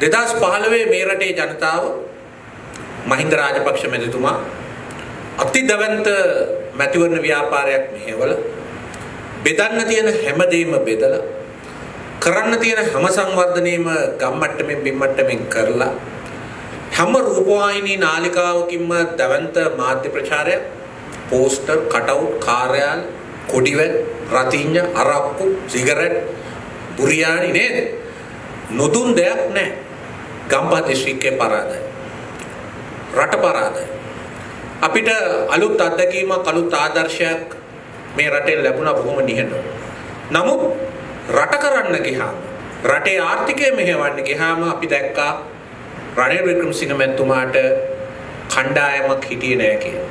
2015 මේ රටේ ජනතාව මහින්ද රාජපක්ෂ මැතිතුමා අතිදවන්ත මැතිවරණ ව්‍යාපාරයක් මෙහෙවල බෙදන්න තියෙන හැමදේම බෙදලා කරන්න තියෙන හැම සංවර්ධනයේම ගම්මට්ටමින් බිම්මට්ටමින් කරලා හැම රූපවාහිනී නාලිකාවකින්ම දවන්ත මාධ්‍ය ප්‍රචාරයක් පෝස්ටර් කටවුට් කාර්යාල කොඩිවැල් රතිඤ්ඤ අරක්කු සිගරට් බුරියානි නේද නොදුන් දෙයක් නැහැ ගම්පහ දිස්ත්‍රික්කේ පරාදයි රට පරාදයි අපිට අලුත් අත්දැකීමක් අලුත් ආදර්ශයක් මේ රටේ ලැබුණා බොහොම නිහඬව. නමුත් රට කරන්න ගියාම රටේ ආර්ථිකය මෙහෙවන්න ගියාම අපි දැක්කා රනිල් වික්‍රමසිංහ මැතිතුමාට කණ්ඩායමක් හිටියේ නැහැ කියලා.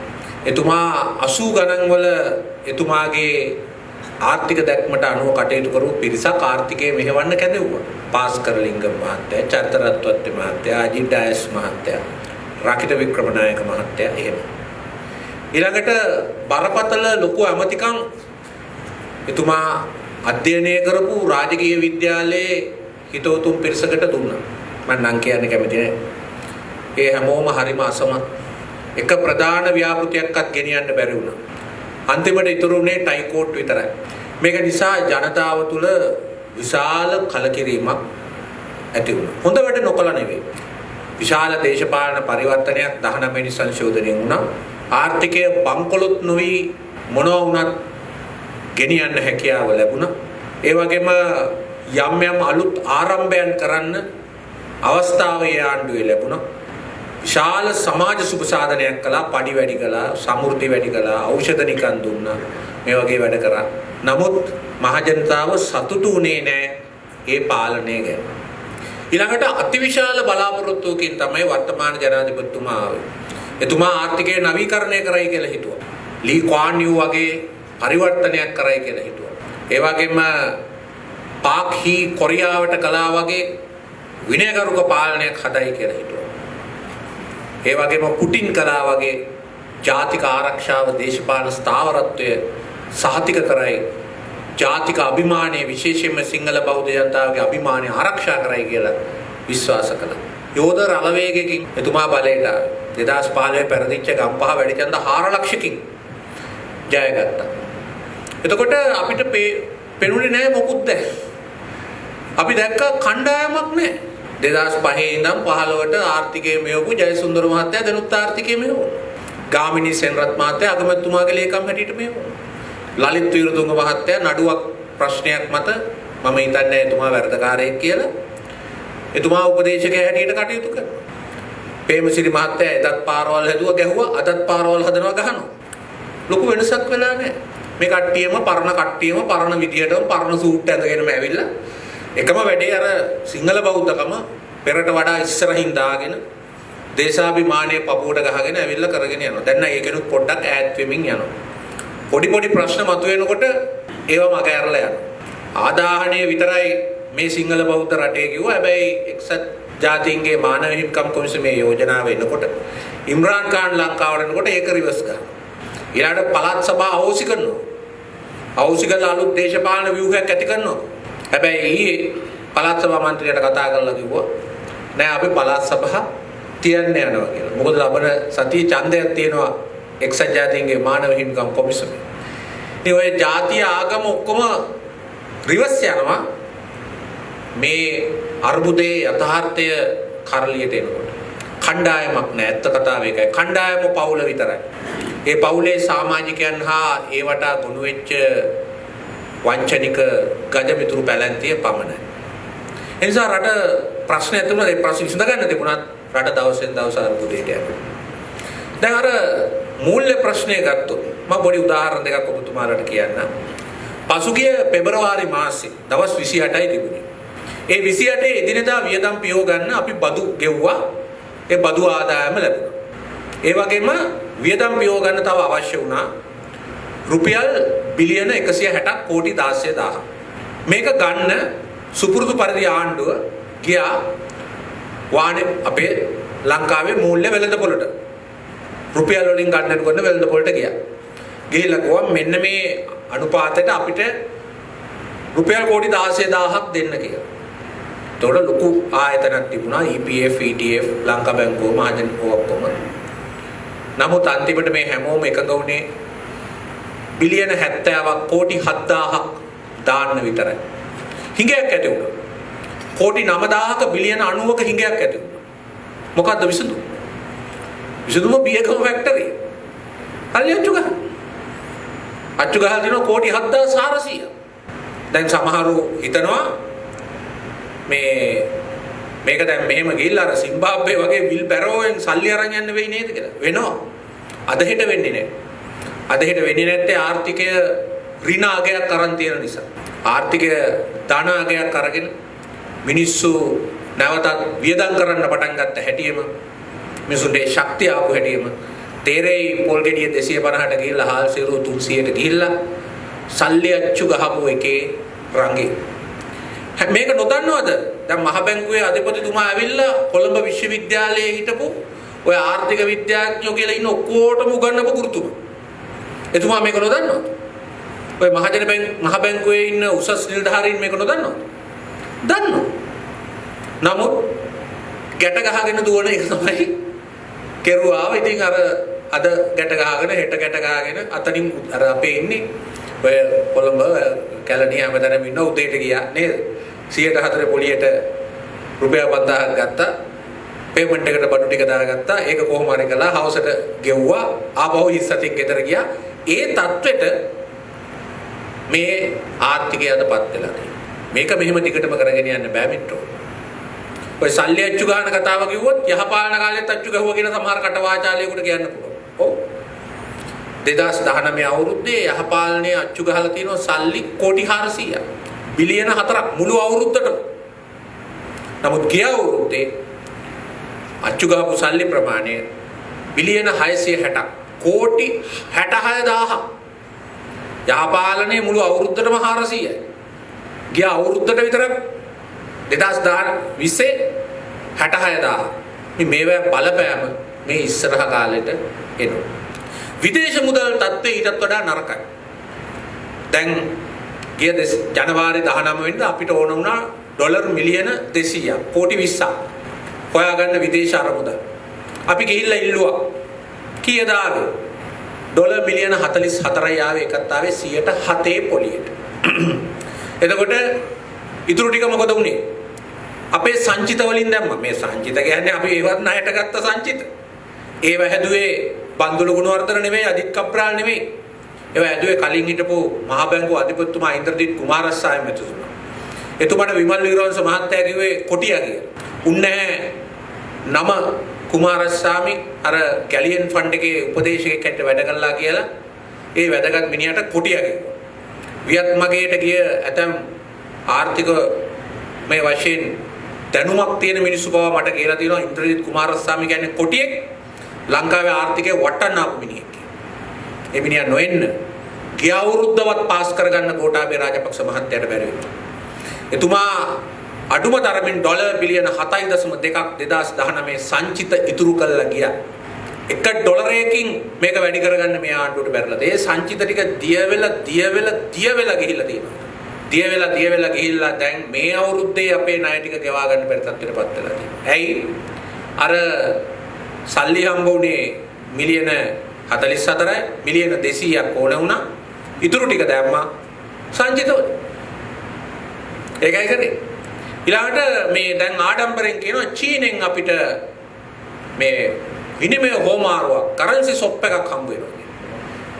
එතුමා 80 ගණන් වල එතුමාගේ ආර්ථික දැක්මට අනුව කටයුතු කරපු පිරිසක් ආර්ථිකය මෙහෙවන්න කැදෙව්වා. පාස්කර ලිංගම් මහත්තයා, චරිතරත්වත්ති මහත්තයා, අජිත් ඩයස් මහත්තයා, රකිට වික්‍රමනායක මහත්තයා එහෙම. ඊළඟට බරපතල ලොකු ඇමතිකම් එතුමා අධ්‍යයනය කරපු රාජකීය විද්‍යාලයේ හිතවතුන් පිරිසකට දුන්නා. මම නම් කියන්නේ කැමති නෑ. ඒ හැමෝම හරිම අසමත්. එක ප්‍රධාන ව්‍යාපෘතියක්වත් ගෙනියන්න බැරි වුණා. අන්තිමට ඉතුරු වුණේ ටයි කෝට් විතරයි. මේක නිසා ජනතාව තුළ විශාල කලකිරීමක් ඇති වුණා. හොඳ වැඩ නොකළ නෙවෙයි. විශාල දේශපාලන පරිවර්තනයක් 19 වෙනි සංශෝධනයෙන් වුණා. ආර්ථිකය බංකොලොත් නොවි මොනවා වුණත් ගෙනියන්න හැකියාව ලැබුණා. ඒ වගේම යම් යම් අලුත් ආරම්භයන් කරන්න අවස්ථාව ඒ ආණ්ඩුවේ ලැබුණා. විශාල සමාජ සුබ සාධනයක් කළා, පඩි වැඩි කළා, සමෘද්ධි වැඩි කළා, ඖෂධ නිකන් දුන්නා. මේ වගේ වැඩ කරා. නමුත් මහජනතාව සතුටු වුණේ නැහැ ඒ පාලනය ගැන. ඊළඟට අතිවිශාල බලාපොරොත්තුවකින් තමයි වර්තමාන ජනාධිපතිතුමා ආවේ. එතුමා ආර්ථිකය නවීකරණය කරයි කියලා හිතුවා. ලී ක්වාන් යූ වගේ පරිවර්තනයක් කරයි කියලා හිතුවා. ඒ වගේම පාක් හී කොරියාවට කළා වගේ විනයගරුක පාලනයක් හදයි කියලා හිතුවා. ඒ වගේම පුටින් කළා වගේ ජාතික ආරක්ෂාව දේශපාලන ස්ථාවරත්වය සහතික කරයි. ජාතික අභිමානය විශේෂයෙන්ම සිංහල බෞද්ධ ජනතාවගේ අභිමානය ආරක්ෂා කරයි කියලා විශ්වාස කළා. යෝධ රළවේගයකින් එතුමා බලයට 2015 පෙරදිච්ච ගම්පහ වැඩි ඡන්ද 4 ලක්ෂකින් ජයගත්තා. එතකොට අපිට පෙනුනේ නැහැ මොකුත් දැන්. අපි දැක්ක කණ්ඩායමක් නැහැ. 2005 ඉඳන් 15ට ආර්ථිකයේ මෙවපු ජයසුන්දර මහත්තයා දැනුත් ආර්ථිකයේ මෙවුවා. ගාමිණී සෙන්රත් මහත්තයා අගමැතිතුමාගේ ලේකම් හැටියට මෙවුවා. ලලිත් වීරතුංග මහත්තයා නඩුවක් ප්‍රශ්නයක් මත මම හිතන්නේ එතුමා වැරදකාරයෙක් කියලා එතුමා උපදේශකයා හැටියට කටයුතු කරනවා. පේමසිරි මහත්තයා එදත් පාරවල් හැදුවා ගැහුවා අදත් පාරවල් හදනවා ගහනවා. ලොකු වෙනසක් වෙලා නැහැ. මේ කට්ටියම පරණ විදියටම පරණ සූට් ඇඳගෙනම ඇවිල්ලා එකම වැඩේ අර සිංහල බෞද්ධකම පෙරට වඩා ඉස්සරහින් දාගෙන දේශාභිමානයේ පපුවට ගහගෙන ඇවිල්ලා කරගෙන යනවා. දැන් නම් ඒකෙනුත් පොඩ්ඩක් ඈත් වෙමින් යනවා. පොඩි ප්‍රශ්න මතුවෙනකොට ඒවා මග ඇරලා යනවා. ආදාහණය විතරයි මේ සිංහල බෞද්ධ රටේ කිව්වා. හැබැයි එක්සත් ජාතීන්ගේ මානව හිමිකම් කොමිසමේ යෝජනාව එනකොට ඉම්රාන් ખાන් ලංකාවට එනකොට ඒක රිවර්ස් කරනවා. ඊළඟට පළාත් සභා අහෝසි කරනවා. අහෝසි කරලා අලුත් දේශපාලන ව්‍යුහයක් ඇති කරනවා. හැබැයි ඊයේ පළාත් සභා මන්ත්‍රීට කතා කරලා කිව්වා නෑ අපි පළාත් සභා තියන්න යනවා කියලා. මොකද ලබන සතිය ඡන්දයක් තියෙනවා එක්සත් ජාතීන්ගේ මානව හිමිකම් කොමිසමේ. ඉතින් ඔය ජාතිය ආගම ඔක්කොම රිවර්ස් යනවා මේ අර්බුදයේ යථාර්ථය කරලියට එනකොට. කණ්ඩායමක් නෑ. ඇත්ත කතාව ඒකයි. කණ්ඩායම පවුල විතරයි. ඒ පවුලේ සමාජිකයන් හා ඒවට ගොනු වෙච්ච වංචනික ගජමිතුරු පැලැන්තිය පමණයි. ඒ නිසා රට ප්‍රශ්න ඇතුළේ ඒ ප්‍රශ්න විසඳ ගන්න තිබුණත් රට දවසෙන් දවස අර්බුදයට යනවා. දැන් අර මූල්‍ය ප්‍රශ්නය ගත්තොත් මම පොඩි උදාහරණ දෙකක් ඔබතුමාලට කියන්නම්. පසුගිය පෙබරවාරි මාසේ දවස් 28යි තිබුණේ. ඒ 28 එදිනෙදා වියදම් පියව ගන්න අපි බදු ගෙව්වා. ඒ බදු ආදායම ලැබුණා. ඒ වගේම වියදම් පියව ගන්න තව අවශ්‍ය වුණා රුපියල් බිලියන 160ක් කෝටි 16000. මේක ගන්න සුපුරුදු පරිදි ආණ්ඩුව ගියා වානේ අපේ ලංකාවේ මූල්‍ය වෙළඳපොළට. රුපියල් වලින් ගන්න කරන වෙළඳපොළට ගියා. ගිහිල්ලා ගියා මෙන්න මේ අනුපාතයට අපිට රුපියල් කෝටි 16000ක් දෙන්න කියලා. ඒතකොට ලොකු ආයතනක් තිබුණා EPF, ETF, ලංකා බැංකුව, මහජන ඔක්කොම. නමුත් අන්තිමට මේ හැමෝම එකඟ වුණේ බිලියන 70ක් කෝටි 7000ක් දාන්න විතරයි. හිඟයක් ඇති වුණා. කෝටි 9000ක බිලියන 90ක හිඟයක් ඇති වුණා. මොකද්ද විසඳුම? විසඳුම බියකම ෆැක්ටරි. හරි අච්චු ගහ. අච්චු ගහලා දිනවා කෝටි 7400. දැන් සමහරු හිතනවා මේක දැන් මෙහෙම ගිහිල්ලා අර සිම්බාබ්වේ වගේ විල් බැරෝවෙන් සල්ලි අරන් යන්න වෙයි නේද කියලා. වෙනවා. අද හෙට වෙන්නේ නැහැ. අද හෙට වෙන්නේ නැත්තේ ආර්ථිකය ඍණ අගයක් අරන් තියෙන නිසා. ආර්ථිකය ධන අගයක් අරගෙන මිනිස්සු නැවතත් වියදම් කරන්න පටන් ගත්ත හැටියෙම මිනිසුන්ගේ ශක්තිය ආපු හැටියෙම තේරෙයි පොල් ගෙඩිය 250ට ගිහිල්ලා හාල් සිරුරු 300ට ගිහිල්ලා සල්ලි අච්චු ගහපු එකේ රංගේ. මේක නොදන්නවද? දැන් මහ බැංකුවේ අධිපතිතුමා ඇවිල්ලා කොළඹ විශ්වවිද්‍යාලයේ හිටපු ඔය ආර්ථික විද්‍යාඥයෝ කියලා ඉන්න ඔක්කොටම උගන්වපු ගුරුතුමා. එතුමා මේක නොදන්නවද? ඔය මහ බැංකුවේ ඉන්න උසස් නිලධාරීන් මේක නොදන්නවද? දන්නවා. නමුත් ගැට ගහගෙන දුවන එක තමයි කෙරුවාව. ඉතින් අර අද ගැට ගහගෙන හෙට ගැට ගහගෙන අතනින් අර අපේ ඉන්නේ ඔය කොළඹ කැලණිය හැමතැනම ඉන්න උදේට ගියා නේද? 104 පොලියට රුපියල් 5000ක් ගත්තා. පේමන්ට් එකට බඩු ටික දාගත්තා. ඒක කොහොම හරි කළා හවසට ගෙව්වා. ආපහු ඉස්සතින් ගෙදර ගියා. ඒ தത്വෙට මේ ආර්ථිකය අදපත් වෙලා තියෙනවා. මේක මෙහෙම ටිකටම කරගෙන යන්න බෑ මිත්‍රෝ. ඔය සල්ලි අච්චු ගන්න කතාව කිව්වොත් යහපාලන කාලෙත් අච්චු ගහුවා කියන සමහර කටවාචාලයෙකුට කියන්න පුළුවන්. ඔව්. 2019 අවුරුද්දේ යහපාලනයේ අච්චු ගහලා තියෙනවා සල්ලි කෝටි 400ක්. බිලියන 4ක් මුළු අවුරුද්දටම. නමුත් ගිය අවුරුද්දේ අච්චු ගහපු සල්ලි ප්‍රමාණය බිලියන 660ක්. කෝටි 66000ක්. යහපාලනයේ මුළු අවුරුද්දටම 400යි. ගිය අවුරුද්දට විතර 2020 66000. මේවා බලපෑම මේ ඉස්සරහ කාලෙට එනවා. විදේශ මුදල් තත්ත්වය ඊටත් වඩා නරකයි. දැන් ගිය ජනවාරි 19 වෙනිදා අපිට ඕන වුණා ඩොලර් මිලියන 200ක් කෝටි 20ක් හොයාගන්න විදේශ අරමුදල්. අපි ගිහිල්ලා ඉල්ලුවා. කීයද ආවේ? ඩොලර් මිලියන 44යි ආවේ. එකත් ආවේ 107 පොලියට. එතකොට ඉතුරු ටික මොකද වුනේ? අපේ සංචිත වලින් දැම්මා. මේ සංචිත කියන්නේ අපි ඒවත් ණයට ගත්ත සංචිත. ඒව හැදුවේ බන්දුල ගුණවර්ධන නෙමෙයි, අදිත් කප්රාල් නෙමෙයි. ඒව හැදුවේ කලින් හිටපු මහ බැංකුව අධිපතිතුමා ඉන්ද්‍රජිත් කුමාරස්වාමි මැතිතුමා. එතුමාට විමල් වීරවංශ මහත්තයා කිව්වේ කොටියා කියලා. උන්නේ නම කුමාරස්වාමි අර ගැලියන් ෆන්ඩ් එකේ උපදේශකයෙක් හැට වැඩ කළා කියලා ඒ වැදගත් මිනිහට කොටියා කිව්වා. වියත් මගේට ගිය ඇතම් ආර්ථික මේ වශයෙන් දැනුමක් තියෙන මිනිස්සු බව මට කියලා තියෙනවා ඉන්ද්‍රජිත් කුමාරස්වාමි කියන්නේ කොටියෙක් ලංකාවේ ආර්ථිකය වටන්න ආපු මිනිහෙක්. ඒ මිනිහා නොඑන්න ගිය අවුරුද්දවත් පාස් කරගන්න ගෝඨාභය රාජපක්ෂ මහත්තයාට බැරි වෙනවා. එතුමා අඩුම තරමින් ඩොලර් බිලියන 7.2ක් 2019 සංචිත ඉතුරු කළා ගියා. එක ඩොලරයකින් මේක වැඩි කරගන්න මේ ආණ්ඩුවට බැරිලා. ඒ සංචිත ටික දිය වෙලා ගිහිල්ලා තියෙනවා. දිය වෙලා ගිහිල්ලා දැන් මේ අවුරුද්දේ අපේ ණය ටික ගෙවා ගන්න බැරි තත්ත්වයටපත් වෙලා තියෙනවා. ඇයි? අර සල්ලි හම්බ වුණේ මිලියන 44යි මිලියන 200ක් ඕන වුණා. ඉතුරු ටික දැම්මා සංචිතවල. ඒකයි කරේ. ඊළඟට මේ දැන් ආඩම්බරෙන් කියනවා චීනෙන් අපිට මේ විනිමය හෝමාරුවක් කරන්සි සොප් එකක් හම්බ වෙනවා.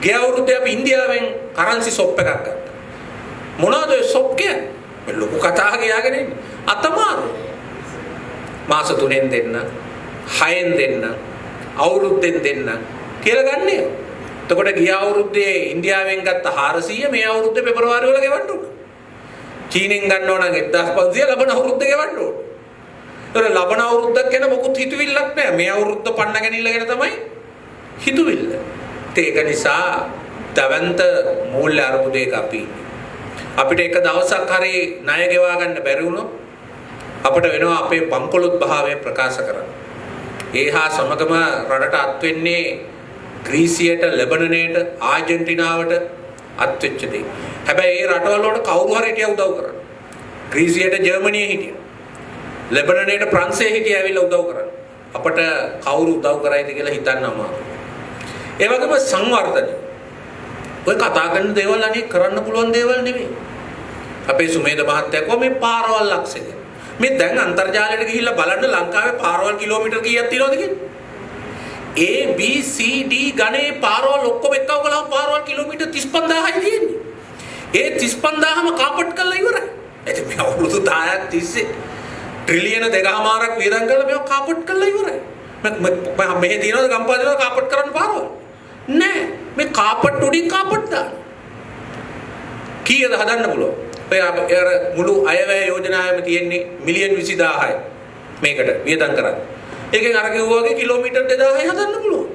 ගිය අවුරුද්දේ අපි ඉන්දියාවෙන් කරන්සි සොප් එකක් ගත්තා. මොනවද ඒ සොප් කියන්නේ? ලොකු කතා ගියාගෙන ඉන්නේ. අතමාරු. මාස 3ෙන් දෙන්න, 6ෙන් දෙන්න, අවුරුද්දෙන් දෙන්න කියලා ගන්නෑ. එතකොට ගිය අවුරුද්දේ ඉන්දියාවෙන් ගත්ත 400 මේ අවුරුද්දේ පෙබරවාරි වල ගෙවන්න ඕන. චීනෙන් ගන්නව නම් 1500 ලබන අවුරුද්දේ ගෙවන්න ඕන. ඒතර ලබන අවුරුද්දක් ගැන මොකුත් හිතුවිල්ලක් නැහැ. මේ අවුරුද්ද පන්න ගැනීම ගැන තමයි හිතුවිල්ල. ඒක නිසා දවන්ත මූල්‍ය අර්බුදයක අපි අපිට එක දවසක් හරි ණය ගෙවා ගන්න බැරි වුණොත් අපිට වෙනවා අපේ බංකොලොත් භාවය ප්‍රකාශ කරන්න. ඒහා සමගම රටට අත් වෙන්නේ ග්‍රීසියට, ලෙබනනයට, ආජන්ටිනාවට අත් වෙච්ච දේ. හැබැයි ඒ රටවල වල කවුරු හරි හිටියා උදව් කරන්න. ග්‍රීසියට ජර්මනිය හිටියා. ලෙබනනේට ප්‍රංශයේ හිටිය ඇවිල්ලා උදව් කරන්න. අපට කවුරු උදව් කරයිද කියලා හිතන්න අමාරුයි. ඒ වගේම සංවර්ධනය. ඔය කතා කරන දේවල් අනේ කරන්න පුළුවන් දේවල් නෙමෙයි. අපේ සුමේද මහත්තයා කිව්වා මේ පාරවල් ලක්ෂය. මේ දැන් අන්තර්ජාලයට ගිහිල්ලා බලන්න ලංකාවේ පාරවල් කිලෝමීටර් කීයක් තියෙනවද කියලා. A B C D ගණේ පාරවල් ඔක්කොම එක්කව ගලව පාරවල් කිලෝමීටර් 35000යි තියෙන්නේ. ඒ 35000ම කාපට් කරලා ඉවරයි. එතෙ මේ අවුරුදු 10ක් තිස්සේ ට්‍රිලියන 2.5ක් වියදම් කරලා මේක කාපට් කරලා ඉවරයි. මම මෙහෙ තියෙනවද ගම්පහ කාපට් කරන්න පාරවල්? නෑ. මේ කාපට් උඩින් කාපට් දාන්න. කීයද හදන්න පුළුවන්? ඔය අර මුළු අයවැය යෝජනාවෙම තියෙන්නේ මිලියන් 20000යි මේකට වියදම් කරන්නේ. ඒකෙන් අර කිව්වා වගේ කිලෝමීටර් 2000යි හදන්න පුළුවන්.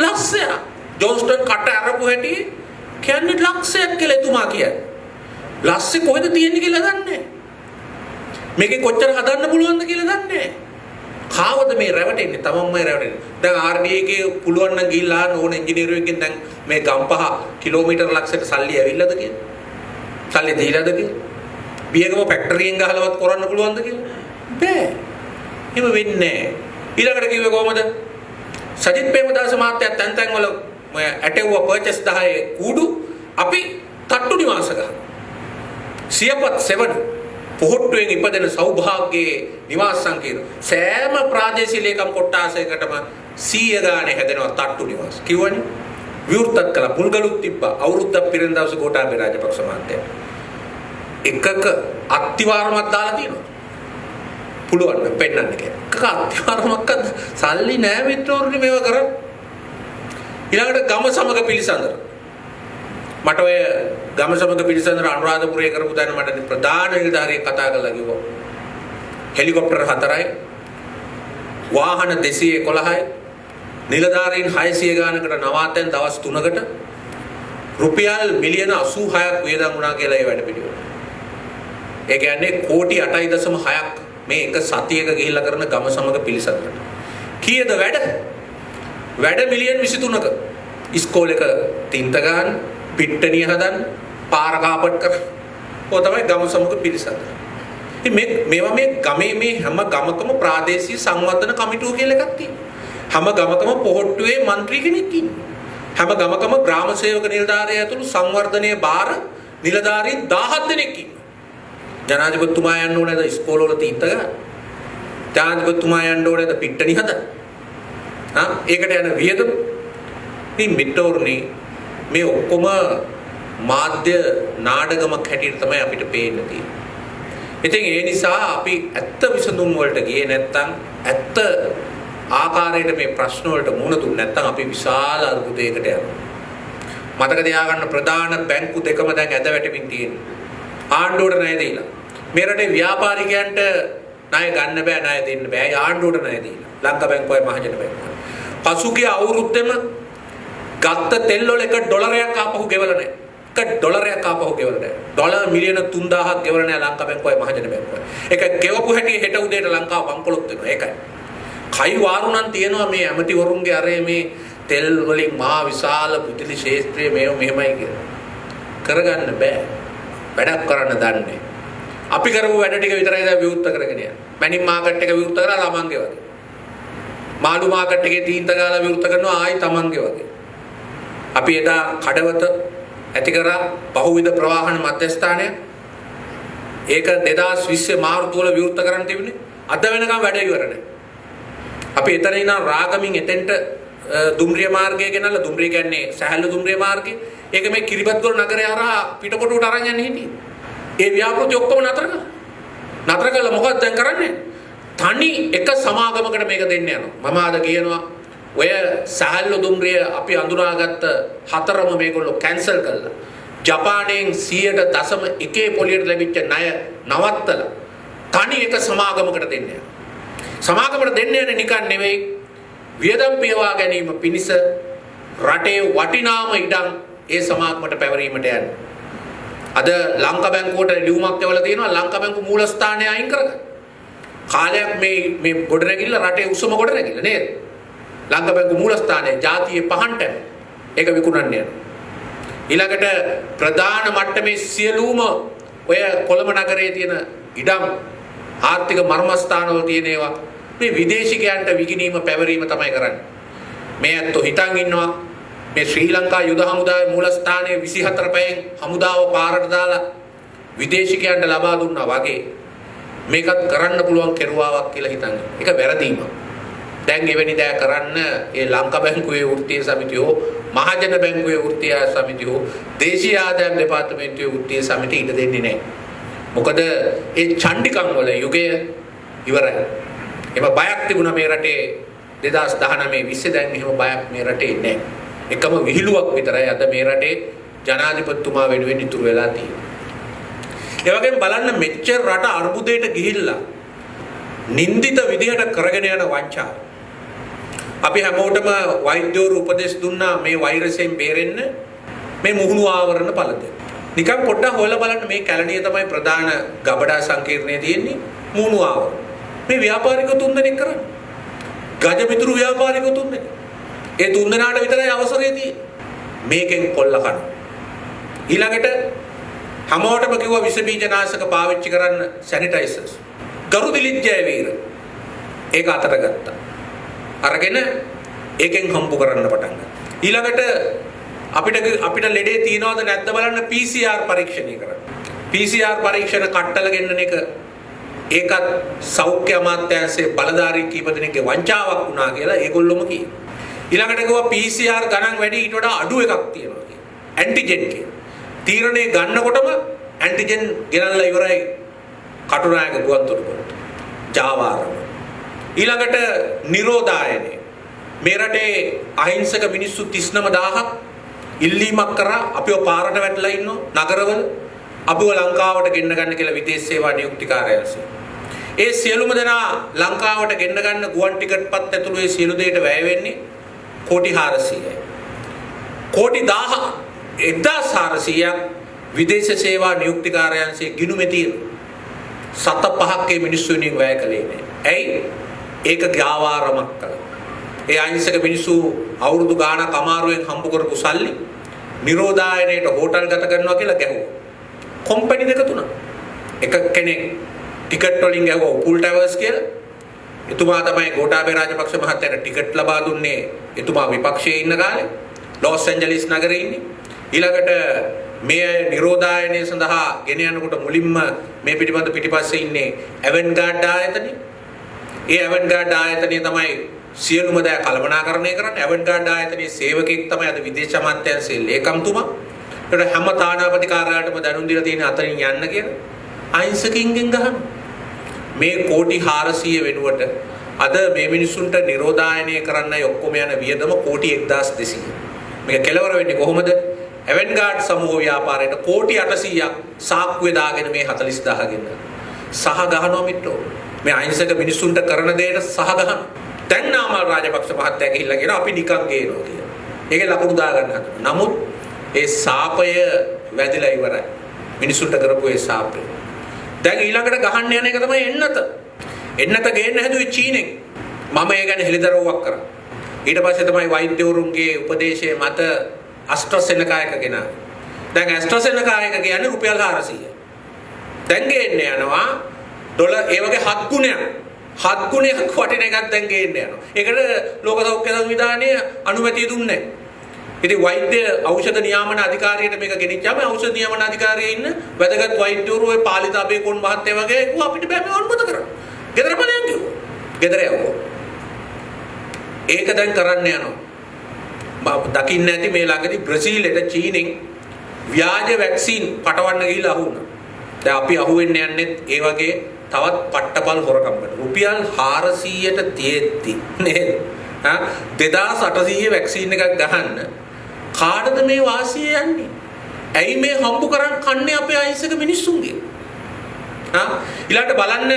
ලක්ෂයක්. ජෝන්ස්ටන් කට අරපු හැටි කියන්නේ ලක්ෂයක් කියලා එතුමා කියන්නේ. ලක්ෂෙ කොහෙද තියෙන්නේ කියලා දන්නේ නැහැ. මේකේ කොච්චර හදන්න පුළුවන්ද කියලා දන්නේ නැහැ. කාවද මේ රැවටෙන්නේ? තමන්මයි රැවටෙන්නේ. දැන් RDA එකේ පුළුවන් නම් ගිහිල්ලා ඕන ඉංජිනේරුවෙක්ගෙන් දැන් මේ ගම්පහ කිලෝමීටර් ලක්ෂයට සල්ලි ඇවිල්ලාද කියලා. සල්ලි දීලාද කියලා. බියගම ෆැක්ටරියෙන් ගහලවත් කරන්න පුළුවන්ද කියලා. බෑ. එහෙම වෙන්නේ නැහැ. ඊළඟට කිව්වේ කොහමද? සජිත් ප්‍රේමදාස මහත්තයා තැන් වල ඇටෙව්ව පර්චේස් 10 කූඩු අපි තට්ටු නිවාස ගහනවා. සියපත් සෙවන පොහොට්ටුවෙන් ඉපදෙන සෞභාග්‍යයේ නිවාස සංකීර්ණ සෑම ප්‍රාදේශීය ලේකම් කොට්ටාසයකටම 100 ගානේ හැදෙනවා තට්ටු නිවාස. කිව්වනේ විවෘතත් කළා පුල්ගලුත් තිබ්බා අවුරුද්දක් පිරෙන දවසේ ගෝඨාභය රාජපක්ෂ මහත්තයා. එකක අත්තිවාරමක් දාලා තියෙනවා. පුළුවන් නම් පෙන්නන්න කියලා. එකක අත්තිවාරමක් සල්ලි නෑ මිත්‍රෝරුනි මේව කරන්නේ. ඊළඟට ගම සමග පිළිසඳර. මට ඔය ගම සමග පිළිසඳර අනුරාධපුරයේ කරපු දැන මට ප්‍රධාන නිලධාරියෙක් කතා කරලා කිව්වා. හෙලිකොප්ටර් 4යි වාහන 211යි නිලධාරීන් 600 ගානකට නවාතැන් දවස් 3කට රුපියල් මිලියන 86ක් වියදම් වුණා කියලා ඒ වැඩ පිළිවෙල. ඒ කියන්නේ කෝටි 8.6ක් මේ එක සතියක ගිහිල්ලා කරන ගම සමග පිළිසඳරට. කීයද වැඩ? වැඩ මිලියන් 23ක. ඉස්කෝලේක තින්ත ගන්න, පිට්ටනිය හදන්න, පාර කාපට් කරන්න. ඔය තමයි ගම සමග පිළිසඳර. මේවා මේ ගමේ මේ හැම ගමකම ප්‍රාදේශීය සංවර්ධන කමිටුව කියලා එකක් තියෙනවා. හැම ගමකම පොහොට්ටුවේ മന്ത്രി කෙනෙක් ඉන්නවා. හැම ගමකම ග්‍රාම සේවක නිලධාරිය ඇතුළු සංවර්ධනයේ බාර නිලධාරීන් 17 දෙනෙක් ඉන්නවා. ජනාධිපතිතුමා යන්න ඕනේද ඉස්කෝලවල තීත්ත ගන්න? ජනාධිපතිතුමා යන්න ඕනේද පිට්ටනි හදන්න? ඒකට යන වියදම මේ මිටෝර්නි මේ ඔක්කොම මාධ්‍ය නාඩගමක් හැටියට තමයි අපිට පේන්න තියෙන්නේ. ඉතින් ඒ නිසා අපි ඇත්ත විසඳුම් වලට ගියේ නැත්නම් ඇත්ත ආකාරයට මේ ප්‍රශ්න වලට මුහුණ දුන්නේ නැත්නම් අපි විශාල අර්බුදයකට යනවා. මතක තියාගන්න ප්‍රධාන බැංකු දෙකම දැන් ඇද වැටෙමින් තියෙනවා. ආණ්ඩුවට ණය දීලා. මේ රටේ ව්‍යාපාරිකයන්ට ණය ගන්න බෑ ණය දෙන්න බෑ. ආණ්ඩුවට ණය දීලා. ලංකා බැංකුවයි මහජන බැංකුවයි. පසුගිය අවුරුද්දෙම ගත්ත තෙල් වල $1ක් ආපහු ගෙවලා නැහැ. $1ක් ආපහු ගෙවලා නැහැ. ඩොලර් මිලියන 3000ක් ගෙවලා නැහැ ලංකා බැංකුවයි මහජන බැංකුවයි. ඒක ගෙවපු හැටි හෙට උදේට ලංකාව වංකොලොත් වෙනවා. ඒකයි. කයි වාරුණන් තියෙනවා මේ ඇමතිවරුන්ගේ අරේ මේ තෙල් වලින් මහා විශාල පුතිලි ශේත්‍රයේ මේව මෙහෙමයි කියලා. කරගන්න බෑ. වැඩක් කරන්න දන්නේ. අපි කරපු වැඩ ටික විතරයි දැන් විවෘත කරගෙන යන්නේ. මැනින් මාකට් එක විවෘත කරලා තමන්ගේ වගේ. මාළු මාකට් එකේ තීන්ත ගාලා විවෘත කරනවා ආයි තමන්ගේ වගේ. අපි එදා කඩවත ඇති කරා බහුවිධ ප්‍රවාහන මධ්‍යස්ථානය. ඒක 2020 මාර්තු වල විවෘත කරන්න තිබුණේ. අද වෙනකම් වැඩ ඉවර නැහැ. අපි එතන ඉඳන් රාගමින් එතෙන්ට දුම්රිය මාර්ගය ගෙනල්ලා දුම්රිය කියන්නේ සහැල්ලු දුම්රිය මාර්ගය. ඒක මේ කිරිබත්ගොඩ නගරය හරහා පිටකොටුවට අරන් යන්න හිටියේ. ඒ ව්‍යාපෘති ඔක්කොම නතර කළා. නතර කළා මොකක්ද දැන් කරන්නේ? තනි එක සමාගමකට මේක දෙන්න යනවා. මම අද කියනවා ඔය සහැල්ලු දුම්රිය අපි අඳුනාගත්ත හතරම මේගොල්ලෝ කැන්සල් කළා. ජපානයෙන් 100.1 පොලියට ලැබිච්ච ණය නවත්තලා තනි එක සමාගමකට දෙන්න යනවා. සමාගමකට දෙන්න යන්නේ නිකන් නෙවෙයි. වියදම් පියවා ගැනීම පිණිස රටේ වටිනාම ඉඩම් ඒ සමාගමට පැවරීමට යන්නේ. අද ලංකා බැංකුවට ලියුමක් එවලා තියෙනවා ලංකා බැංකු මූලස්ථානය අයින් කරගන්න. කාලයක් මේ ගොඩනැගිල්ල රටේ උසම ගොඩනැගිල්ල නේද? ලංකා බැංකු මූලස්ථානය ජාතියේ පහන්ට ඒක විකුණන්නේ. ඊළඟට ප්‍රධාන මට්ටමේ සියලුම ඔය කොළඹ නගරයේ තියෙන ඉඩම් ආර්ථික මර්මස්ථානවල තියෙන ඒවා මේ විදේශිකයන්ට විකිණීම පැවරීම තමයි කරන්නේ. මේ අතෝ හිතන් ඉන්නවා මේ ශ්‍රී ලංකා යුද හමුදාවේ මූලස්ථානයේ 24 පැයෙන් හමුදාව පාරට දාලා විදේශිකයන්ට ලබා දුන්නා වගේ මේකත් කරන්න පුළුවන් කෙරුවාවක් කියලා හිතන්නේ. ඒක වැරදීමක්. දැන් එවැනි දෑ කරන්න ඒ ලංකා බැංකුවේ වෘත්තීය සමිතියෝ මහජන බැංකුවේ වෘත්තීය සමිතියෝ දේශීය ආදායම් දෙපාර්තමේන්තුවේ වෘත්තීය සමිතිය ඉඩ දෙන්නේ නැහැ. මොකද ඒ චණ්ඩිකම් වල යුගය ඉවරයි. එම බයක් තිබුණා මේ රටේ 2019 20 දැන් එහෙම බයක් මේ රටේ නැහැ. එකම විහිළුවක් විතරයි අද මේ රටේ ජනාධිපතිතුමා වෙනුවෙන් ඉතුරු වෙලා තියෙන්නේ. ඒ වගේම බලන්න මෙච්චර රට අර්බුදයට ගිහිල්ලා නින්දිත විදිහට කරගෙන යන වංචාව. අපි හැමෝටම වෛද්‍යවරු උපදෙස් දුන්නා මේ වෛරසයෙන් බේරෙන්න මේ මුහුණු ආවරණ පළද. නිකන් පොඩ්ඩක් හොයලා බලන්න මේ කැලණිය තමයි ප්‍රධාන ගබඩා සංකීර්ණයේ තියෙන්නේ මුහුණු ආවරණ. මේ ව්‍යාපාරිකයෝ තුන්දෙනෙක් කරන්නේ. ගජමිතුරු ව්‍යාපාරිකයෝ තුන්දෙනෙක්. ඒ තුන්දෙනාට විතරයි අවසරය තියෙන්නේ. මේකෙන් කොල්ල කන. ඊළඟට හැමෝටම කිව්වා විස බීජනාශක පාවිච්චි කරන්න සැනිටයිසර්ස්. ගරු දිලිත් ජයවීර ඒක අතට ගත්තා. අරගෙන ඒකෙන් හම්බු කරන්න පටන් ගත්තා. ඊළඟට අපිට ලෙඩේ තියනවද නැද්ද බලන්න PCR පරීක්ෂණය කරන්න. PCR පරීක්ෂණ කට්ටල ගෙන්නන එක ඒකත් සෞඛ්‍ය අමාත්‍යාංශයේ බලධාරී කීප දෙනෙක්ගේ වංචාවක් වුණා කියලා ඒගොල්ලොම කියනවා. ඊළඟට කිව්වා PCR ගණන් වැඩි ඊට වඩා අඩු එකක් තියෙනවා කියලා. ඇන්ටිජන් කියලා. තීරණය ගන්නකොටම ඇන්ටිජන් ගෙනල්ලා ඉවරයි කටුනායක ගුවන්තොටුපළට. ජාවාරම. ඊළඟට නිරෝධායනය. මේ රටේ අහිංසක මිනිස්සු 39000ක් ඉල්ලීමක් කරා අපිව පාරට වැටලා ඉන්නවා නගරවල අපිව ලංකාවට ගෙන්න ගන්න කියලා විදේශ සේවා නියුක්ති කාර්යාලය. ඒ සියලුම දෙනා ලංකාවට ගෙන්න ගන්න ගුවන් ටිකට්පත් ඇතුළු ඒ සියලු දෙයට වැය වෙන්නේ කෝටි 400යි. කෝටි 1400ක් විදේශ සේවා නියුක්ති කාර්යාලයේ ගිණුමේ තියෙනවා. 7-5ක් ඒ මිනිස්සු වෙනින් වැය කළේ නෑ. ඇයි? ඒක ගාවාරමක් කළා. ඒ අහිංසක මිනිස්සු අවුරුදු ගාණක් අමාරුවෙන් හම්බ කරපු සල්ලි නිරෝධායනයේට හෝටල් ගත කරනවා කියලා ගැහුවා. කම්පැනි දෙක තුනක්. එක කෙනෙක් ටිකට් වලින් ගැහුවා උපුල් ටවර්ස් කියලා. එතුමා තමයි ගෝඨාභය රාජපක්ෂ මහත්තයාට ටිකට් ලබා දුන්නේ. එතුමා විපක්ෂයේ ඉන්න කාලේ ලොස් ඇන්ජලිස් නගරේ ඉන්නේ. ඊළඟට මේ නිරෝධායනය සඳහා ගෙන යනකොට මුලින්ම මේ පිටිපස්සේ ඉන්නේ ඇවන්ගාඩ් ආයතනය. ඒ ඇවන්ගාඩ් ආයතනය තමයි සියලුම දෑ කළමනාකරණය කරන්නේ. ඇවන්ගාඩ් ආයතනයේ සේවකෙක් තමයි අද විදේශ අමාත්‍යාංශයේ ලේකම්තුමා. ඒකට හැම තානාපති කාර්යාලයටම දැනුම් දීලා තියෙන අතරින් යන්න කියලා. අහිංසකින්ගෙන් ගහන මේ කෝටි 400 වෙනුවට අද මේ මිනිසුන්ට නිරෝධායනය කරන්නයි ඔක්කොම යන වියදම කෝටි 1200. මේක කෙලවර වෙන්නේ කොහොමද? ඇවන්ගාඩ් සමූහ ව්‍යාපාරයට කෝටි 800ක් සාක්කුවේ දාගෙන මේ 40000 ගෙන්න. සහ ගහනවා මිත්‍රෝ. මේ අහිංසක මිනිසුන්ට කරන දෙයට සහ ගහනවා. දැන් නාමල් රාජපක්ෂ මහත්තයා ගිහිල්ලා කියන අපි නිකන් ගේනවා කියලා. ඒකේ ලකුණු දා ගන්න හදනවා. නමුත් ඒ සාපය වැදිලා ඉවරයි. මිනිසුන්ට කරපු ඒ සාපය. දැන් ඊළඟට ගහන්න යන එක තමයි එන්නත. එන්නත ගේන්න හැදුවේ චීනෙන්. මම ඒ ගැන හෙළිදරව්වක් කරා. ඊට පස්සේ තමයි වෛද්‍යවරුන්ගේ උපදේශයේ මත AstraZeneca ගෙනා. දැන් AstraZeneca කියන්නේ රුපියල් 400. දැන් ගේන්න යනවා ඩොලර් ඒ වගේ 7 ගුණයක්. 7 ගුණයක් වටින එකක් දැන් ගේන්න යනවා. ඒකට ලෝක සෞඛ්‍ය සංවිධානය අනුමැතිය දුන්නේ නැහැ. ඉතින් වෛද්‍ය ඖෂධ නියාමන අධිකාරියට මේක ගෙනිච්චාම ඖෂධ නියාමන අධිකාරියේ ඉන්න වැදගත් වෛද්‍යවරු ඔය පාලිත අබේකොන් මහත්තයා වගේ කිව්වා අපිට බෑ මේ අනුමත කරන්න. ගෙදර බලයන් කිව්වා. ගෙදර යවුවා. ඒක දැන් කරන්න යනවා. දකින්න ඇති මේ ළඟදී බ්‍රසීලෙට චීනෙන් ව්‍යාජ වැක්සින් පටවන්න ගිහිල්ලා අහු වුණා. දැන් අපි අහුවෙන්න යන්නේ ඒ වගේ තවත් පට්ටපල් හොරකම්කට. රුපියල් 400ට තියෙද්දි නේද? 2800 වැක්සින් එකක් ගහන්න කාටද මේ වාසිය යන්නේ? ඇයි මේ හම්බු කරන් කන්නේ අපේ අහිංසක මිනිස්සුන්ගේ? ඊළඟට බලන්න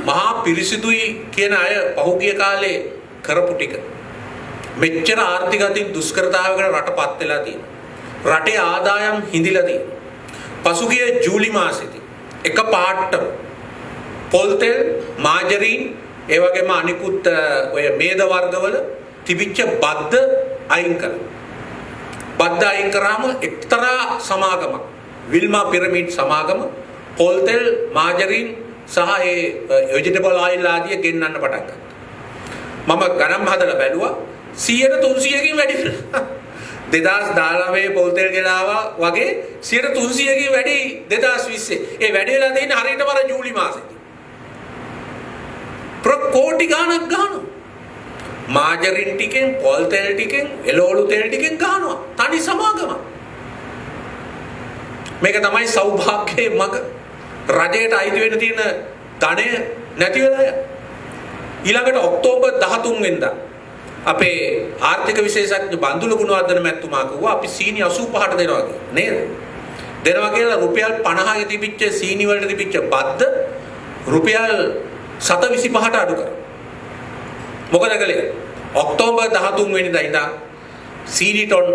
මහා පිරිසිදුයි කියන අය පහුගිය කාලේ කරපු ටික. මෙච්චර ආර්ථික අතින් දුෂ්කරතාවයකට රටපත් වෙලා තියෙනවා. රටේ ආදායම් හිඳිලා තියෙනවා. පසුගිය ජූලි මාසෙදී එක පාට්ටම පොල් තෙල්, මාජරීන්, ඒ වගේම අනිකුත් ඔය මේද වර්ගවල තිබිච්ච බද්ද අයින් කළා. බද්ද අයින් කරාම එක්තරා සමාගමක් විල්මා පිරමිඩ් සමාගම පොල් තෙල්, මාජරීන්, සහ ඒ vegetable oil ආදිය ගෙන්නන්න පටන් ගත්තා. මම ගණන් හදලා බැලුවා 100%කින් වැඩි වෙනවා. 2019 පොල් තෙල් ගෙනාවා වගේ 300කින් වැඩි 2020. ඒ වැඩි වෙලා තියෙන්නේ හරියටම අර ජූලි මාසෙදී. කෝටි ගාණක් ගන්නවා. මාජරින් ටිකෙන්, පොල් තෙල් ටිකෙන්, එළවලු තෙල් ටිකෙන් ගන්නවා. තනි සමාගම. මේක තමයි සෞභාග්‍යයේ මග. රජයට අයිති වෙන්න තියෙන ධනය නැති වෙලා යන. ඊළඟට ඔක්තෝබර් 13 වෙනිදා අපේ ආර්ථික විශේෂඥ බන්දුල ගුණවර්ධන මැතිතුමා කිව්වා අපි සීනි 85ට දෙනවා කියලා. නේද? දෙනවා කියලා රුපියල් 50ක තිබිච්ච සීනි වලට තිබිච්ච බද්ද රුපියල් 725ට අඩු කරා. මොකද කළේ? ඔක්තෝබර් 13 වෙනිදා ඉඳන් සීනි ටොන්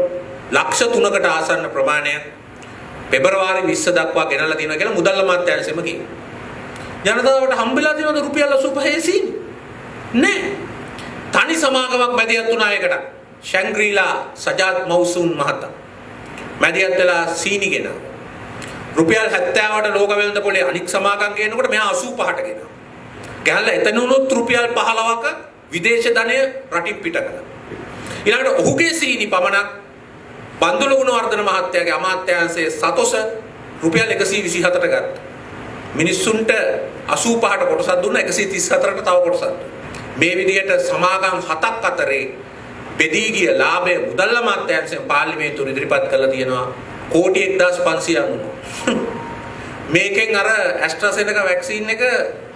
ලක්ෂ 3කට ආසන්න ප්‍රමාණයක් පෙබරවාරි 20 දක්වා ගෙනල්ලා තියෙනවා කියලා මුදල් අමාත්‍යාංශෙම කිව්වා. ජනතාවට හම්බෙලා තියෙනවද රුපියල් 85 සීනි? නෑ. තනි සමාගමක් මැදිහත් වුණා ඒකට. ශැන්ග්‍රීලා සජාත් මෞසුන් මහතා. මැදිහත් වෙලා සීනි ගෙනා. රුපියල් 70ට ලෝක වෙළඳ පොලේ අනික් සමාගම් ගේනකොට මෙහා 85ට ගෙනා. ගහලා එතනුනොත් රුපියල් 15ක විදේශ ධනය රටින් පිට කළා. ඊළඟට ඔහුගේ සීනි පමණක් බන්දුල ගුණවර්ධන මහත්තයාගේ අමාත්‍යාංශයේ සතොස රුපියල් 124ට ගත්තා. මිනිස්සුන්ට 85ට කොටසක් දුන්නා 134ට තව කොටසක් දුන්නා. මේ විදිහට සමාගම් 7ක් අතරේ බෙදී ගිය ලාභය මුදල් අමාත්‍යාංශයෙන් පාර්ලිමේන්තුවට ඉදිරිපත් කරලා තියෙනවා කෝටි 1500 මේකෙන් අර ඇස්ට්‍රාසෙනකා වැක්සින් එක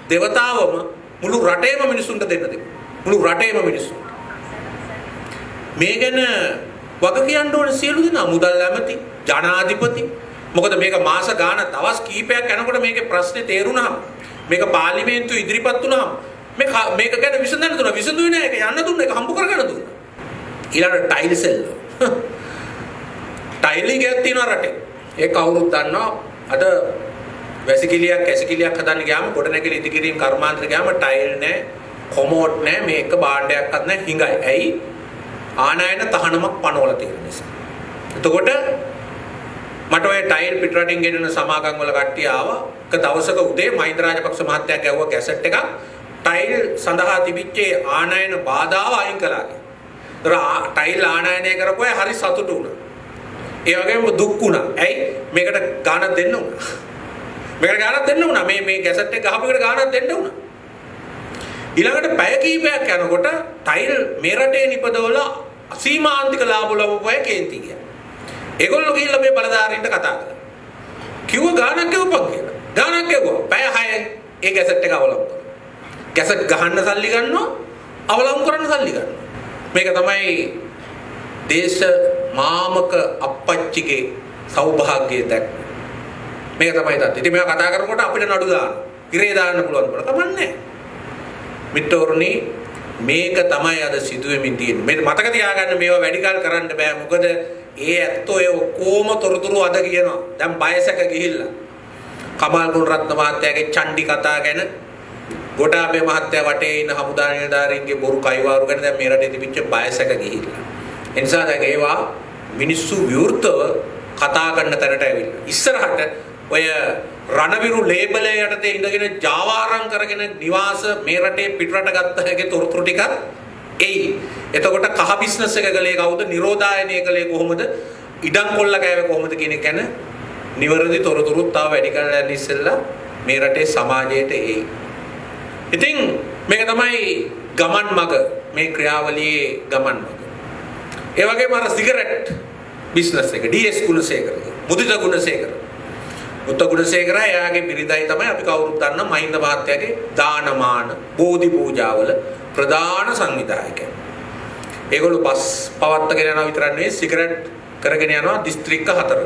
දෙවතාවම මුළු රටේම මිනිස්සුන්ට දෙන්න දෙන්න. මුළු රටේම මිනිස්සුන්ට. මේ ගැන වග කියන්න ඕන සියලු දෙනා මුදල් ඇමති, ජනාධිපති. මොකද මේක මාස ගාන දවස් කීපයක් යනකොට මේකේ ප්‍රශ්නේ තේරුණාම මේක පාර්ලිමේන්තුව ඉදිරිපත් වුණාම මේක ගැන විසඳන්න දුන්නා. විසඳුවේ නෑ. ඒක යන්න දුන්නා. ඒක හම්බ කරගන්න දුන්නා. ඊළඟ ටයිල් සෙල්. ටයිල් එකක් තියෙනවා රටේ. ඒක කවුරුත් දන්නවා. අද වැසිකිළියක් කැසිකිළියක් හදන්න ගියාම ගොඩනැගිලි ඉදිකිරීම කර්මාන්තර ගියාම ටයිල් නෑ, කොමෝඩ් නෑ, මේක භාණ්ඩයක්වත් නෑ, හිඟයි. ඇයි? ආනයන තහනමක් පනවලා තියෙන නිසා. එතකොට මට ඔය ටයිල් පිටරටින් ගෙනන සමාගම් වල කට්ටිය ආවා. එක දවසක උදේ මහින්ද රාජපක්ෂ මහත්තයා ගැව්වා කැසට් එකක්. ටයිල් සඳහා තිබිච්ච ආනයන බාධාව අයින් කළා කියලා. ටයිල් ආනයනය කරපුවා හරි සතුටු වුණා. ඒ වගේම දුක් වුණා. ඇයි? මේකට ගාණක් දෙන්න උනා. මේකට ගාණක් දෙන්න උනා. මේ කැසට් එක ගහපු එකට ගාණක් දෙන්න උනා. ඊළඟට පැය කීපයක් යනකොට ටයිල් මේ රටේ නිපදවල අසීමාන්තික ලාභ ලැබුවා කේන්ති ගියා. ඒගොල්ලෝ ගිහිල්ලා මේ බලධාරීන්ට කතා කළා. කිව්ව ගාණක් ගෙවපන් කියලා. ගාණක් ගෙවුවා. පැය 6න් ඒ කැසට් එක අවලංගු කරා. කැසට් ගහන්න සල්ලි ගන්නවා, අවලංගු කරන්න සල්ලි ගන්නවා. මේක තමයි දේශ මාමක අප්පච්චිගේ සෞභාග්‍යය දැක්ම. මේක තමයි තත්. ඉතින් මේවා කතා කරනකොට අපිට නඩු දාන්න, ඉරේ දාන්න පුළුවන් බල කමන්නේ. මිත්‍රෝරුනි මේක තමයි අද සිදුවෙමින් තියෙන්නේ. මේ මතක තියාගන්න මේවා වැඩි කල් කරන්න බෑ. මොකද ඒ ඇත්තෝ ඒ ඔක්කොම තොරතුරු අද කියනවා. දැන් බයසක ගිහිල්ලා. කමල් ගුණරත්න මහත්තයාගේ චණ්ඩි කතා ගැන ගොඩාබේ මහත්තයා වටේ ඉන්න හමුදා නිලධාරීන්ගේ බොරු කයිවාරු ගැන දැන් මේ රටේ තිබිච්ච බයසක ගිහිල්ලා. ඒ නිසා දැන් ඒවා මිනිස්සු විවෘතව කතා කරන තැනට ඇවිල්ලා. ඉස්සරහට ඔය රණවිරු ලේබලය යටතේ ඉඳගෙන ජාවාරම් කරගෙන නිවාස මේ රටේ පිටරට ගත්ත හැකි තොරතුරු ටිකක් එයි. එතකොට කහ බිස්නස් එක කලේ කවුද? නිරෝධායනය කලේ කොහොමද? ඉඩම් කොල්ල කෑවේ කොහොමද කියන එක ගැන නිවැරදි තොරතුරුත් තාම වැඩි කරලා යන්න ඉස්සෙල්ලා මේ රටේ සමාජයට එයි. ඉතින් මේක තමයි ගමන් මඟ, මේ ක්‍රියාවලියේ ගමන් මඟ. ඒ වගේම අර සිගරට් බිස්නස් එක ඩී.එස්. ගුණසේකර, මුදිත ගුණසේකර. මුදිත ගුණසේකර එයාගේ බිරිඳයි තමයි අපි කවුරුත් දන්න මහින්ද මහත්තයාගේ දානමාන බෝධි පූජාවල ප්‍රධාන සංවිධායකයා. ඒගොල්ලෝ බස් පවත්වාගෙන යනවා විතරක් නෙවෙයි සිගරට් කරගෙන යනවා දිස්ත්‍රික්ක 4ක.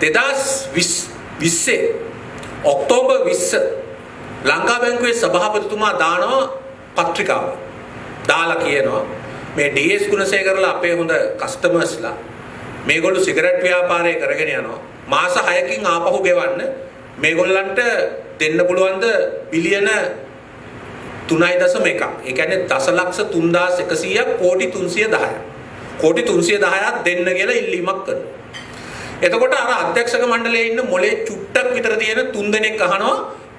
2020 ඔක්තෝබර් 20 ලංකා බැංකුවේ සභාපතිතුමා දානවා පත්‍රිකාව. දාලා කියනවා මේ ඩී.එස්. ගුණසේකරලා අපේ හොඳ කස්ටමර්ස්ලා මේගොල්ලෝ සිගරට් ව්‍යාපාරය කරගෙන යනවා. මාස 6කින් ආපහු ගෙවන්න මේගොල්ලන්ට දෙන්න පුළුවන්ද බිලියන 3.1. ඒ කියන්නේ දසලක්ෂ 3100ක් කෝටි 310ක්. කෝටි 310ක් දෙන්න කියලා ඉල්ලීමක් කරනවා. එතකොට අර අධ්‍යක්ෂක මණ්ඩලයේ ඉන්න මොලේ චුට්ටක් විතර තියෙන 3 දෙනෙක් අහනවා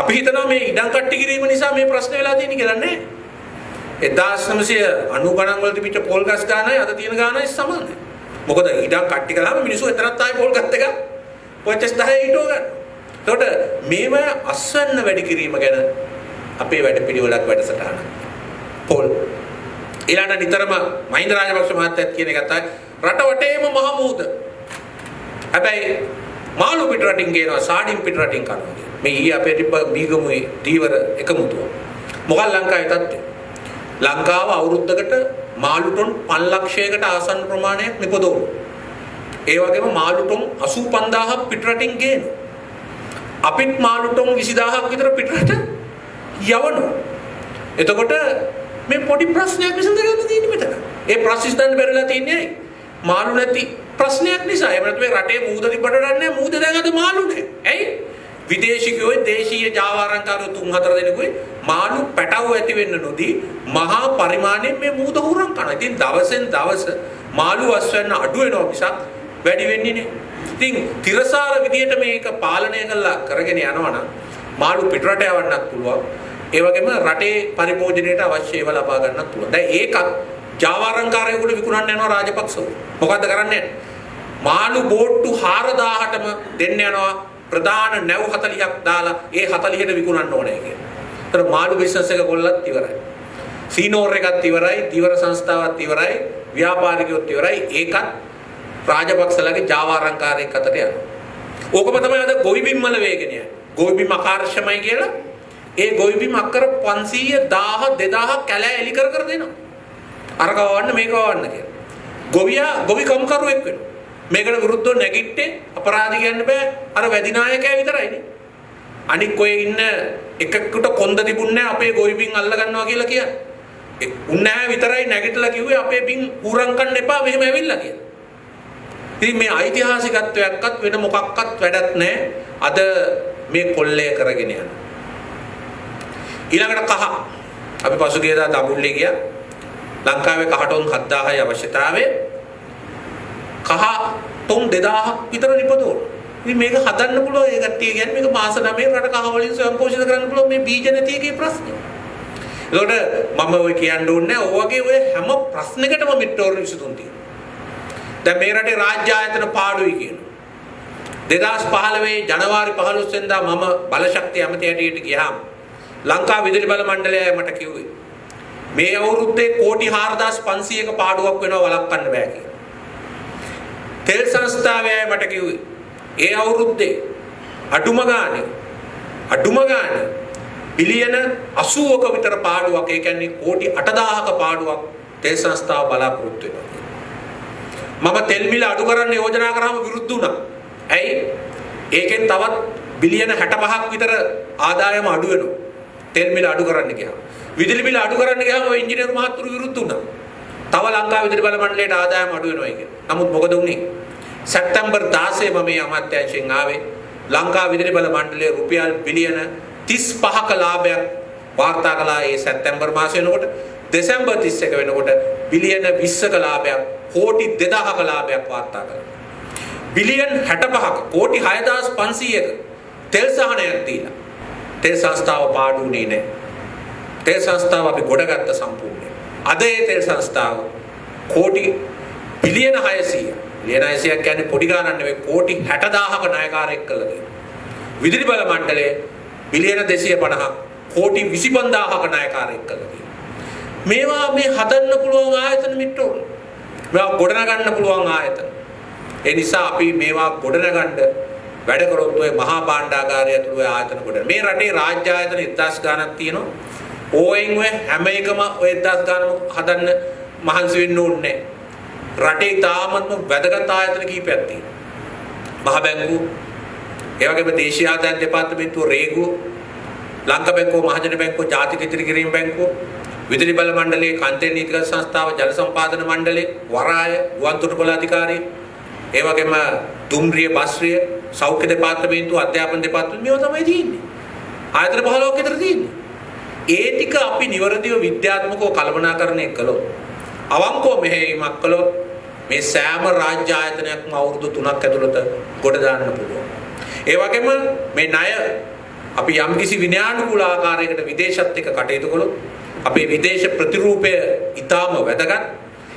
අපි හිතනවා මේ ඉඩම් කට්ටි කිරීම නිසා මේ ප්‍රශ්නේ වෙලා තියෙන්නේ කියලා නෑ. 1990 ගණන් වල තිබිච්ච පොල් ගස් ගානයි අද තියෙන ගානයි සමානයි. මොකද ඉඩම් කට්ටි කළාම මිනිස්සු එතරම් ආයේ පොල් ගස් එක පොච්චස් 10 හිටව ගන්න. එතකොට මේව අස්වැන්න වැඩි කිරීම ගැන අපේ වැඩ පිළිවෙලක් වැඩසටහන. පොල් ඊළඟ නිතරම මහින්ද රාජපක්ෂ මහත්තයත් කියන එක තමයි රට වටේම මහ මුහුද. හැබැයි මාළු පිට රටින් ගේනවා සාඩින් පිට රටින් කරනවා. මේ ඊයේ අපේ තිබ්බ බීගමුවේ දීවර එකමුතුව. මොකක්ද ලංකාවේ තත්ත්වය? ලංකාව අවුරුද්දකට මාළු ටොන් 5 ලක්ෂයකට ආසන්න ප්‍රමාණයක් නිපදවනවා. ඒ වගේම මාළු ටොන් 85000ක් පිට රටින් ගේනවා. අපිත් මාළු ටොන් 20000ක් විතර පිට රට යවනවා. එතකොට මේ පොඩි ප්‍රශ්නයක් විසඳගන්න තියෙන්නේ මෙතන. ඒ ප්‍රශ්න විසඳන්න බැරිලා තියන්නේ ඇයි? මාළු නැති ප්‍රශ්නයක් නිසා. එහෙම නැත්නම් මේ රටේ මූද තිබ්බට නැහැ. මූද දැන් අද මාළු නැහැ. ඇයි? විදේශිකයෝ දේශීය ජාවාරම්කාරයෝ 3-4 දෙනෙකුයි මාළු පැටව ඇති වෙන්න නොදී මහා පරිමාණයෙන් මේ මූද හුරම් කරනවා. ඉතින් දවසෙන් දවස මාළු අස්වැන්න අඩු වෙනවා මිසක් වැඩි වෙන්නේ නැහැ. ඉතින් තිරසාර විදියට මේක පාලනය කරලා කරගෙන යනවා නම් මාළු පිටරට යවන්නත් පුළුවන්. ඒ වගේම රටේ පරිභෝජනයට අවශ්‍ය ඒවා ලබා ගන්නත් පුළුවන්. දැන් ඒකත් ජාවාරම්කාරයෙකුට විකුණන්න යනවා රාජපක්ෂව. මොකද්ද කරන්නේ? මාළු බෝට්ටු 4000ටම දෙන්න යනවා ප්‍රධාන නැව් 40ක් දාලා ඒ 40ට විකුණන්න ඕනේ කියලා. ඒතර මාළු බිස්නස් එක කොල්ලත් ඉවරයි. සීනෝර් එකත් ඉවරයි, දීවර සංස්ථාවත් ඉවරයි, ව්‍යාපාරිකයොත් ඉවරයි. ඒකත් රාජපක්ෂලගේ ජාවාරම්කාරයෙක් අතට යනවා. ඕකම තමයි අද ගොවි බිම් වල වේගනය. ගොවි බිම් අකාර්ශමයි කියලා ඒ ගොවි බිම් අක්කර 500 1000 2000 කැලෑ එලි කර දෙනවා. අරක වවන්න මේක වවන්න කියලා. ගොවියා ගොවි කම්කරුවෙක් වෙනවා. මේකට විරුද්ධව නැගිට්ටේ අපරාධි කියන්න බෑ අර වැඩි නායකයා විතරයිනේ. අනික් ඔය ඉන්න එකෙකුට කොන්ද තිබුණේ අපේ ගොවි බිම් අල්ල ගන්නවා කියලා කියන්නේ. උන්නෑ විතරයි නැගිටලා කිව්වේ අපේ බිම් ඌරන් කන්න එපා මෙහෙම ඇවිල්ලා කියලා. ඉතින් මේ ඓතිහාසිකත්වයක්වත් වෙන මොකක්වත් වැඩක් නැහැ. අද මේ කොල්ලය කරගෙන යන. ඊළඟට කහ. අපි පසුගියදා දඹුල්ලේ ගියා. ලංකාවේ කහ ටොන් 7000යි අවශ්‍යතාවය. කහ ටොන් 2000ක් විතර නිපදවන. ඉතින් මේක හදන්න පුළුවන් ඒ කට්ටිය කියන්නේ මේක මාස 9 රට කහ වලින් ස්වයං පෝෂිත කරන්න පුළුවන් මේ බීජ නැති එකේ ප්‍රශ්නේ. ඒකට මම ඔය කියන්න ඕනේ නැහැ. ඔය වගේ ඔය හැම ප්‍රශ්නයකටම මිට්ටෝරු විසඳුම් තියෙනවා. දැන් මේ රටේ රාජ්‍ය ආයතන පාඩුයි කියනවා. 2015 ජනවාරි 15 වෙනිදා මම බලශක්තිය ඇමති හැටියට ගියාම ලංකා විදුලි බල මණ්ඩලය මට කිව්වේ මේ අවුරුද්දේ කෝටි 4500ක පාඩුවක් වෙනවා වළක්වන්න බෑ කියලා. තෙල් සංස්ථාවය මට කිව්වේ ඒ අවුරුද්දේ අඩුම ගානේ බිලියන 80ක විතර පාඩුවක්, ඒ කියන්නේ කෝටි 8000ක පාඩුවක් තෙල් සංස්ථාව බලාපොරොත්තු වෙනවා. මම තෙල් මිල අඩු කරන්න යෝජනා කරාම විරුද්ධ වුණා. ඇයි? ඒකෙන් තවත් බිලියන 65ක් විතර ආදායම අඩු වෙනවා. තෙල් මිල අඩු කරන්න ගියාම. විදුලි මිල අඩු කරන්න ගියාම ඔය ඉංජිනේරු මහත්තුරු විරුද්ධ වුණා. තව ලංකා විදුලි බල මණ්ඩලයට ආදායම අඩු වෙනවා කියන. නමුත් මොකද වුනේ? සැප්තැම්බර් 16 මම මේ අමාත්‍යාංශයෙන් ආවේ. ලංකා විදුලි බල මණ්ඩලයේ රුපියල් බිලියන 35ක ලාභයක් වාර්තා කළා ඒ සැප්තැම්බර් මාසෙ වෙනකොට. දෙසැම්බර් 31 වෙනකොට බිලියන 20ක ලාභයක්, කෝටි 2000ක ලාභයක් වාර්තා කළා. බිලියන් 65ක කෝටි 6500ක තෙල් සහනයක් දීලා තෙල් සංස්ථාව පාඩුුනේ නැහැ. තෙල් සංස්ථාව අපි ගොඩගත්ත සම්පූර්ණයෙන්. අද ඒ තෙල් සංස්ථාව කෝටි බිලියන 600. බිලියන 600ක් කියන්නේ පොඩි ගාණක් නෙවෙයි, කෝටි 60000ක ණයකාරයෙක් කළා දෙනවා. විදුලි බල මණ්ඩලයේ බිලියන 250ක් කෝටි 25000ක ණයකාරයෙක් කළා දෙනවා. මේවා මේ හදන්න පුළුවන් ආයතන මිට්ටෝල. මේවා ගොඩනගන්න පුළුවන් ආයතන. ඒ නිසා අපි මේවා ගොඩනගන්න වැඩ කරොත් ඔය මහා භාණ්ඩාගාරය ඇතුළු ඔය ආයතන ගොඩ. මේ රටේ රාජ්‍ය ආයතන 1000 ගණක් තියෙනවා. ඕෙන් ඔය හැම එකම ඔය 1000 ගණන් හදන්න මහන්සි වෙන්න ඕනේ නැහැ. රටේ තාමත්ම වැදගත් ආයතන කීපයක් තියෙනවා. මහ බැංකුව, ඒ වගේම දේශීය ආදායම් දෙපාර්තමේන්තුව, රේගුව, ලංකා බැංකුව, මහජන බැංකුව, ජාතික ඉතිරි කිරීම බැංකුව, විදුලි බල මණ්ඩලයේ, කාන්තේ නීතිගත සංස්ථාව, ජල සම්පාදන මණ්ඩලයේ, වරාය, ගුවන් තොටුපළ අධිකාරිය, ඒ වගේම දුම්රිය, බස්රිය, සෞඛ්‍ය දෙපාර්තමේන්තුව, අධ්‍යාපන දෙපාර්තමේන්තුව මේවා තමයි තියෙන්නේ. ආයතන 15ක් විතර තියෙන්නේ. ඒ ටික අපි නිවැරදිව විද්‍යාත්මකව කළමනාකරණය කළොත්, අවංකව මෙහෙයීමක් කළොත් මේ සෑම රාජ්‍ය ආයතනයක්ම අවුරුදු 3ක් ඇතුළත ගොඩ දාන්න පුළුවන්. ඒ වගේම මේ ණය අපි යම්කිසි විනයානුකූල ආකාරයකට විදේශත් එක්ක කටයුතු කළොත් අපේ විදේශ ප්‍රතිරූපය ඊටාම වැදගත්.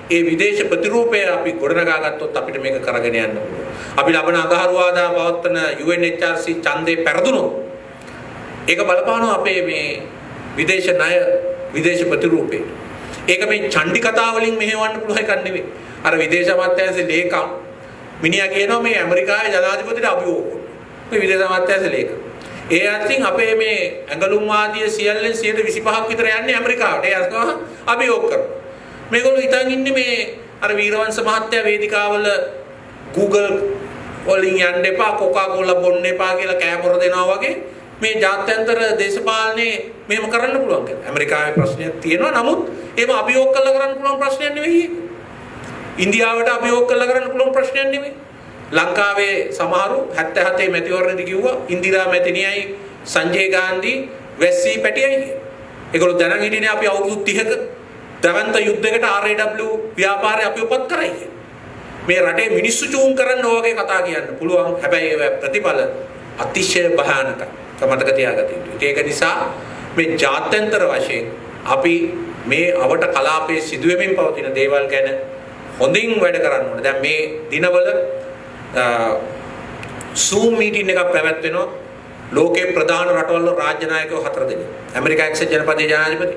ඒ විදේශ ප්‍රතිරූපය අපි ගොඩනගා ගත්තොත් අපිට මේක කරගෙන යන්න පුළුවන්. අපි ලබන අඟහරුවාදා පවත්වන UNHRC ඡන්දේ පෙරදුනොත් ඒක බලපානවා අපේ මේ විදේශ ණය විදේශ ප්‍රතිරූපේ. ඒක මේ චණ්ඩි කතා වලින් මෙහෙවන්න පුළුවන් එකක් නෙවෙයි. අර විදේශ අමාත්‍යාංශයේ ලේකම් මිනිහා කියනවා මේ ඇමරිකාවේ ජනාධිපතිට අභියෝග කරනවා. මේ විදේශ අමාත්‍යාංශයේ ලේකම්. ඒ අතින් අපේ මේ ඇඟලුම් වාදිය සියල්ලෙන් 125ක් විතර යන්නේ ඇමරිකාවට. ඒ අස්කම අභියෝග කරනවා. මේගොල්ලෝ හිතන් ඉන්නේ මේ අර වීරවංශ මහත්තයා වේදිකාවල Google වලින් යන්න එපා, Coca-Cola බොන්න එපා කියලා කෑපොර දෙනවා වගේ මේ ජාත්‍යන්තර දේශපාලනේ මෙහෙම කරන්න පුළුවන් කියලා. ඇමරිකාවේ ප්‍රශ්නයක් තියෙනවා. නමුත් ඒව අභියෝග කරලා කරන්න පුළුවන් ප්‍රශ්නයක් නෙවෙයි ඒක. ඉන්දියාවට අභියෝග කරලා කරන්න පුළුවන් ප්‍රශ්නයක් නෙවෙයි. ලංකාවේ සමහරු 77 මැතිවරණදී කිව්වා ඉන්දිරා මැතිණියයි සංජය ගාන්ධි වැස්සී පැටියයි කියලා. ඒගොල්ලෝ දැනන් හිටියේ අපි අවුරුදු 30ක දවන්ත යුද්ධයකට RAW ව්‍යාපාරය අපි උපත් කරයි කියලා. මේ රටේ මිනිස්සු චූන් කරන්න ඕගේ කතා කියන්න පුළුවන්. හැබැයි ඒ ප්‍රතිඵල අතිශය භයානකයි. මතක තියාගන්න ඕනේ. ඒක නිසා මේ ජාත්‍යන්තර වශයෙන් අපි මේ අවට කලාපයේ සිදුවෙමින් පවතින දේවල් ගැන හොඳින් වැඩ කරන්න ඕනේ. දැන් මේ දිනවල Zoom meeting එකක් පැවැත්වෙනවා. ලෝකේ ප්‍රධාන රටවල රාජ්‍ය නායකයෝ 4 දෙනෙක්. ඇමරිකා එක්සත් ජනපදයේ ජනාධිපති,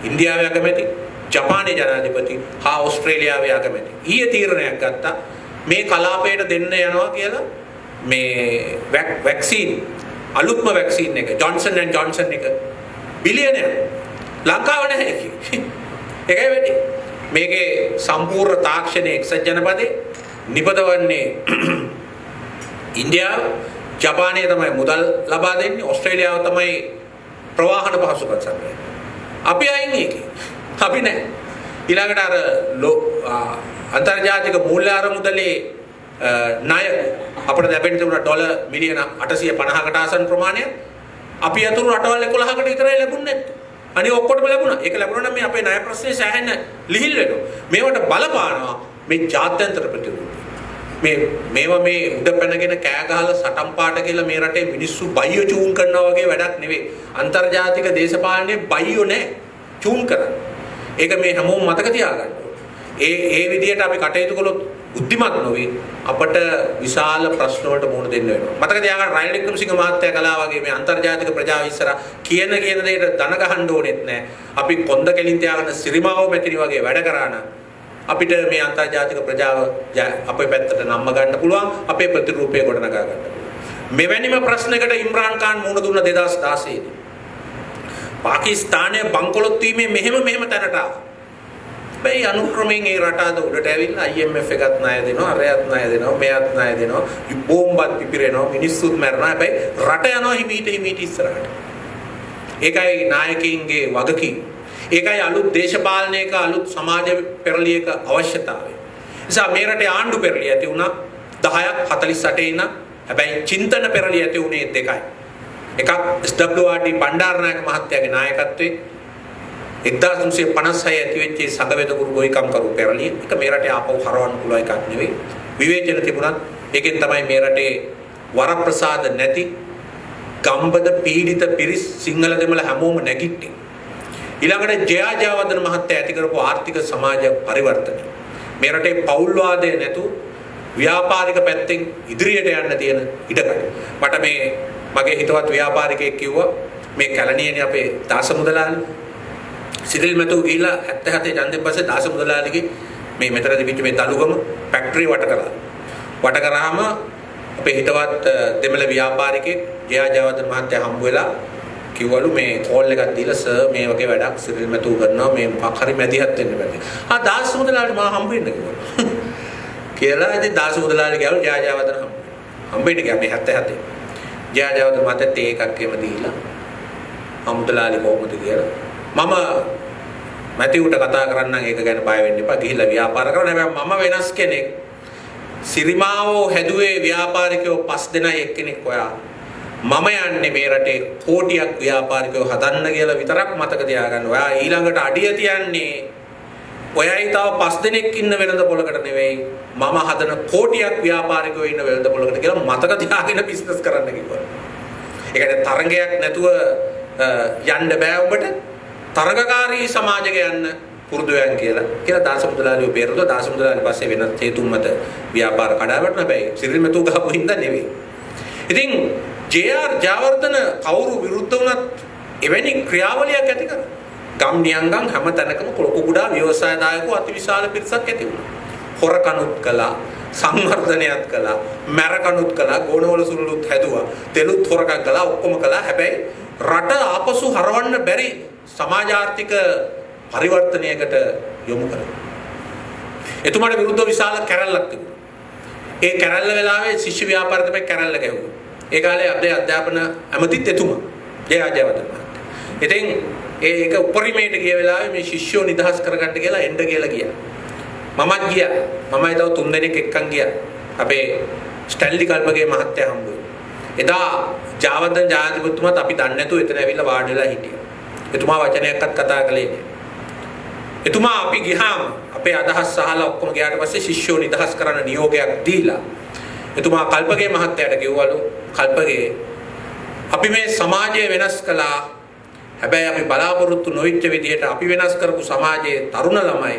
ඉන්දියාවේ අගමැති, ජපානයේ ජනාධිපති හා ඕස්ට්‍රේලියාවේ අගමැති. ඊයේ තීරණයක් ගත්තා මේ කලාපයට දෙන්න යනවා කියලා මේ වැක්සින් අලුත්ම වැක්සින් එක ජොන්සන් ඇන්ඩ් ජොන්සන් එක බිලියනයක් ලංකාව නැහැ කිව්වේ. ඒකයි වෙන්නේ. මේකේ සම්පූර්ණ තාක්ෂණයේ එක්සත් ජනපදයේ නිපදවන්නේ ඉන්දියාව, ජපානය තමයි මුදල් ලබා දෙන්නේ, ඕස්ට්‍රේලියාව තමයි ප්‍රවාහන පහසුකම් සපයන්නේ. අපි අයින් ඒකේ. අපි නැහැ. ඊළඟට අර අන්තර්ජාතික මූල්‍ය අරමුදලේ ණය අපිට ලැබෙන්න තිබුණා ඩොලර් මිලියන 850කට ආසන්න ප්‍රමාණයක්. අපි අතුරු රටවල් 11කට විතරයි ලැබුණේ නැත්තේ. අනික ඔක්කොටම ලැබුණා. ඒක ලැබුණා නම් මේ අපේ ණය ප්‍රශ්නේ සෑහෙන ලිහිල් වෙනවා. මේවට බලපානවා මේ ජාත්‍යන්තර ප්‍රතිරූපය. මේවා මේ උඩ පැනගෙන කෑ ගහලා සටන් පාට කියලා මේ රටේ මිනිස්සු බයියෝ චූන් කරනවා වගේ වැඩක් නෙවෙයි. අන්තර්ජාතික දේශපාලනයේ බයියෝ නැහැ. චූන් කරන්නේ. ඒක මේ හැමෝම මතක තියාගන්න ඕනේ. ඒ විදිහට අපි කටයුතු කළොත් බුද්ධිමත් නොවේ අපට විශාල ප්‍රශ්න වලට මුහුණ දෙන්න වෙනවා. මතක තියාගන්න රනිල් වික්‍රමසිංහ මහත්තයා කළා වගේ මේ අන්තර්ජාතික ප්‍රජාව ඉස්සරහ කියන දෙයට දන ගහන්න ඕනෙත් නැහැ. අපි කොන්ද කෙලින් තියාගෙන සිරිමාව මැතිනි වගේ වැඩ කරා නම් අපිට මේ අන්තර්ජාතික ප්‍රජාව අපේ පැත්තට නම්ම ගන්න පුළුවන්. අපේ ප්‍රතිරූපය ගොඩනගා ගන්න පුළුවන්. මෙවැනිම ප්‍රශ්නයකට ඉම්රාන් ખાන් මුහුණ දුන්න 2016 දී. පාකිස්තානයේ බංකොලොත් වීමේ මෙහෙම තැනට ආවා. හැබැයි අනුක්‍රමයෙන් ඒ රට අද උඩට ඇවිල්ලා IMF එකත් ණය දෙනවා, අරයත් ණය දෙනවා, මෙයත් ණය දෙනවා, බෝම්බත් පිපිරෙනවා, මිනිස්සුත් මැරෙනවා. හැබැයි රට යනවා හිමීට ඉස්සරහට. ඒකයි නායකයින්ගේ වගකීම. ඒකයි අලුත් දේශපාලනයක අලුත් සමාජ පෙරළියක අවශ්‍යතාවය. නිසා මේ රටේ ආණ්ඩු පෙරළිය ඇති වුණා 10ක් 48 ඉන්න. හැබැයි චින්තන පෙරළිය ඇති වුණේ දෙකයි. එකක් SWRT බණ්ඩාරනායක මහත්තයාගේ නායකත්වයේ 1956 ඇති වෙච්ච සංගවේදකුරු ගොවිකම් කරු පෙරළිය. ඒක මේ රටේ ආපහු හරවන්න පුළුවන් එකක් නෙවෙයි. විවේචන තිබුණත් ඒකෙන් තමයි මේ රටේ වරප්‍රසාද නැති ගම්බද පීඩිත පිරිස් සිංහල දෙමළ හැමෝම නැගිට්ටේ. ඊළඟට ජයාජයවර්ධන මහත්තයා ඇති කරපු ආර්ථික සමාජ පරිවර්තනය. මේ රටේ පෞල්වාදය නැතු ව්‍යාපාරික පැත්තෙන් ඉදිරියට යන්න තියෙන ඉඩකඩ. මට මේ මගේ හිතවත් ව්‍යාපාරිකයෙක් කිව්වා මේ කැලණියේනේ අපේ දාස මුදලාලි සිරිල් මැතු ගිහිලා 77 ඡන්දෙන් පස්සේ දාස මුදලාලිගේ මේ මෙතන තිබිච්ච මේ දලුගම ෆැක්ටරි වට කරා. වට කරාම අපේ හිතවත් දෙමළ ව්‍යාපාරිකයෙක් ජයාජයවර්ධන මහත්තයා හම්බ වෙලා කිව්වලු මේ කෝල් එකක් දීලා සර් මේ වගේ වැඩක් සිරිල් මැතු කරනවා මේ මොකක් හරි මැදිහත් වෙන්න බෑ. දාස මුදලාලි මම හම්බ වෙන්න කිව්වා. කියලා ඉතින් දාස මුදලාලි ගාව ජයාජයවර්ධන හම්බ වෙන්න ගියා මේ 77. ජයාජයවර්ධන මහත්තයා තේ එකක් එහෙම දීලා අමුදලාලි කොහොමද කියලා මම මැතිවුට කතා කරන්නම් ඒක ගැන බය වෙන්න එපා ගිහිල්ලා ව්‍යාපාර කරන්න. හැබැයි මම වෙනස් කෙනෙක්. සිරිමාවෝ හැදුවේ ව්‍යාපාරිකයෝ 5 දෙනයි එක්කෙනෙක් ඔයා. මම යන්නේ මේ රටේ කෝටියක් ව්‍යාපාරිකයෝ හදන්න කියලා විතරක් මතක තියාගන්න. ඔයා ඊළඟට අඩිය තියන්නේ ඔයයි තව 5 දෙනෙක් ඉන්න වෙළඳ පොලකට නෙවෙයි. මම හදන කෝටියක් ව්‍යාපාරිකයෝ ඉන්න වෙළඳ පොලකට කියලා මතක තියාගෙන බිස්නස් කරන්න කිව්වා. ඒ කියන්නේ තරඟයක් නැතුව යන්න බෑ උඹට. තරඟකාරී සමාජයක යන්න පුරුදු වෙන් කියලා දාසමුදලාලිව බේරුවා. දාසමුදලාලි පස්සේ වෙනත් හේතුන් මත ව්‍යාපාර කඩා වැටුණා. හැබැයි සිරිල් මෙතු ගහපු හින්දා නෙවෙයි. ඉතින් ජේ.ආර්. ජයවර්ධන කවුරු විරුද්ධ වුණත් එවැනි ක්‍රියාවලියක් ඇති කරා. ගම් නියංගම් හැම තැනකම කුඩා ව්‍යවසායදායකෝ අතිවිශාල පිරිසක් ඇති වුණා. හොරකනුත් කළා, සංවර්ධනයත් කළා, මැරකනුත් කළා, ගෝණවල සුළුත් හැදුවා, තෙලුත් හොරකම් කළා, ඔක්කොම කළා. හැබැයි රට ආපසු හරවන්න බැරි සමාජ ආර්ථික පරිවර්තනයකට යොමු කරා. එතුමාට විරුද්ධව විශාල කැරැල්ලක් තිබුණා. ඒ කැරැල්ල වෙලාවේ ශිෂ්‍ය ව්‍යාපාර තමයි කැරැල්ල ගැහුවා. ඒ කාලේ අධ්‍යාපන ඇමතිත් එතුමා. ජේ.ආර්. ජයවර්ධන මහත්තයා. ඉතින් ඒක උපරිමයට ගිය වෙලාවේ මේ ශිෂ්‍යෝ නිදහස් කරගන්න කියලා එන්න කියලා ගියා. මමත් ගියා. මමයි තව 3 දෙනෙක් එක්කන් ගියා. අපේ ස්ටැන්ලි කල්පගේ මහත්තයා හම්බ වුණා. එදා ජයවර්ධන ජනාධිපතිතුමාත් අපි දන්නේ නැතුව එතන ඇවිල්ලා වාඩි වෙලා හිටියා. එතුමා වචනයක්වත් කතා කළේ නැහැ. එතුමා අපි ගියාම අපේ අදහස් අහලා ඔක්කොම ගියාට පස්සේ ශිෂ්‍යෝ නිදහස් කරන්න නියෝගයක් දීලා එතුමා කල්පගේ මහත්තයාට කිව්වලු කල්පගේ අපි මේ සමාජය වෙනස් කළා. හැබැයි අපි බලාපොරොත්තු නොවිච්ච විදිහට අපි වෙනස් කරපු සමාජයේ තරුණ ළමයි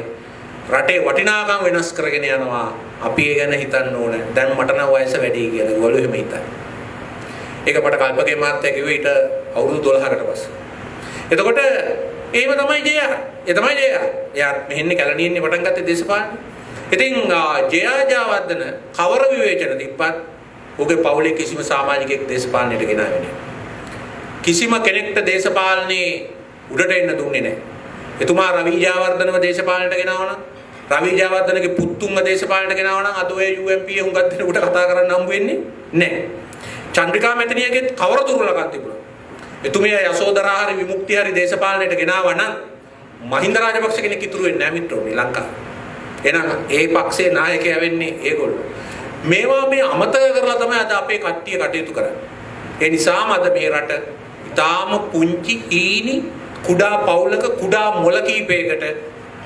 රටේ වටිනාකම් වෙනස් කරගෙන යනවා. අපි ඒ ගැන හිතන්න ඕනේ. දැන් මට නම් වයස වැඩි කියලා කිව්වලු එහෙම හිතයි. ඒක මට කල්පගේ මහත්තයා කිව්වේ ඊට අවුරුදු 12කට පස්සේ. එතකොට එහෙම තමයි ජේ.ආර්. ඒ තමයි ජේ.ආර්. එයා මෙහෙන්නේ කැලණියෙන්නේ පටන් ගත්තේ දේශපාලන. ඉතින් ජේ.ආර්. ජයවර්ධන කවර විවේචන තිබ්බත් ඔහුගේ පවුලේ කිසිම සමාජිකයෙක් දේශපාලනයට ගෙනාවේ නැහැ. කිසිම කෙනෙක්ට දේශපාලනේ උඩට එන්න දුන්නේ නැහැ. එතුමා රවි ජයවර්ධනව දේශපාලනයට ගෙනාවා නම් රවි ජයවර්ධනගේ පුතුන්ව දේශපාලනයට ගෙනාවා නම් අද ඔය UMP හුඟක් දෙනෙකුට කතා කරන්න හම්බ වෙන්නේ නැහැ. චන්ද්‍රිකා මැතිණියගේ කවර දුර්වලකම් තිබුණා. එතුමිය යසෝදරා හරි විමුක්තිය හරි දේශපාලනයට ගෙනාවා නම් මහින්ද රාජපක්ෂ කෙනෙක් ඉතුරු වෙන්නේ නැහැ මිත්‍රෝනි ලංකාවේ. එහෙනම් ඒ පක්ෂයේ නායකයා වෙන්නේ ඒගොල්ලෝ. මේවා මේ අමතක කරලා තමයි අද අපේ කට්ටිය කටයුතු කරන්නේ. ඒ නිසාම අද මේ රට ඊටාම පුංචි ඊනි කුඩා පවුලක කුඩා මොල කීපයකට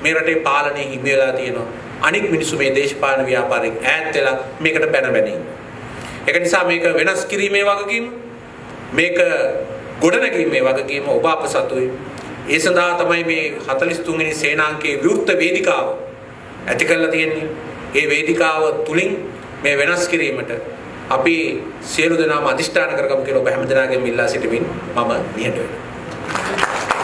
මේ රටේ පාලනය හිමි වෙලා තියෙනවා. අනික් මිනිස්සු මේ දේශපාලන ව්‍යාපාරයෙන් ඈත් වෙලා මේකට බැන බැන ඉන්නවා. ඒක නිසා මේක වෙනස් කිරීමේ වගකීම මේක ගොඩනැගීමේ වගකීම ඔබ අප සතුයි. ඒ සඳහා තමයි මේ 43 වෙනි සේනාංකයේ විවෘත වේදිකාව ඇති කරලා තියෙන්නේ. ඒ වේදිකාව තුලින් මේ වෙනස් කිරීමට අපි සියලු දෙනාම අධිෂ්ඨාන කරගමු කියලා ඔබ හැමදෙනාගෙන් ඉල්ලා සිටිමින් මම නිහඬ වෙනවා.